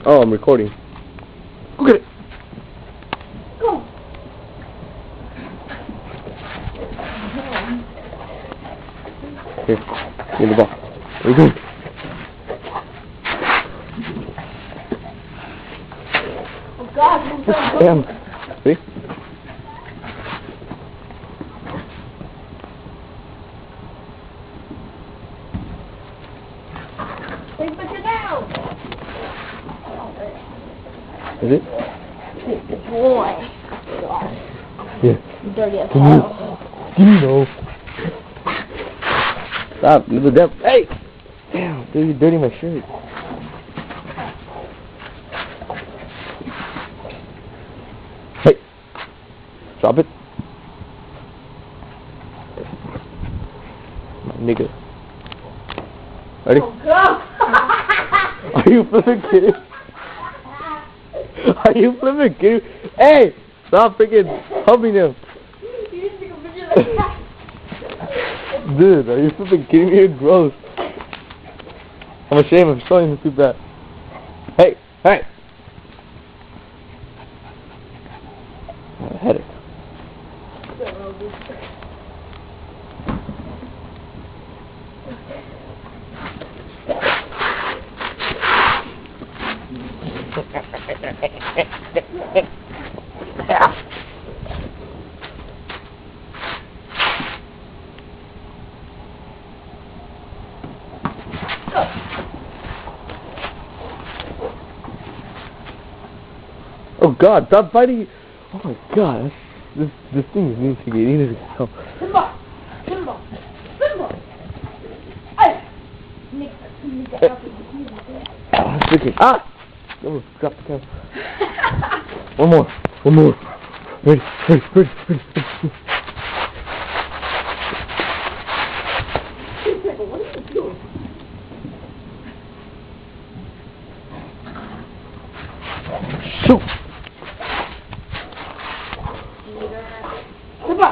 Oh, I'm recording. Go get it. Go. Here, give me the ball. Where you going? Oh God, Damn. See? Hey, put it down. Is it? Good boy. Yeah. Dirty as Give me. Give me no. Stop, little devil. Hey! Damn, dude, you dirty my shirt. Hey! Drop it. My nigga. Ready? Oh God. Are you flipping kidding? Are you flipping kidding? Hey! Stop freaking humping him. You didn't take a picture like that. Dude, are you flipping kidding me? You're gross. I'm ashamed of showing this too bad. Hey! Hey! I had it. Oh God, stop biting! Oh my God, this thing needs to get help. Simba! Simba! Simba! Hey! Nick, Freaking oh, drop the camera. One more. Ready. What are you doing? Shoot! Simba!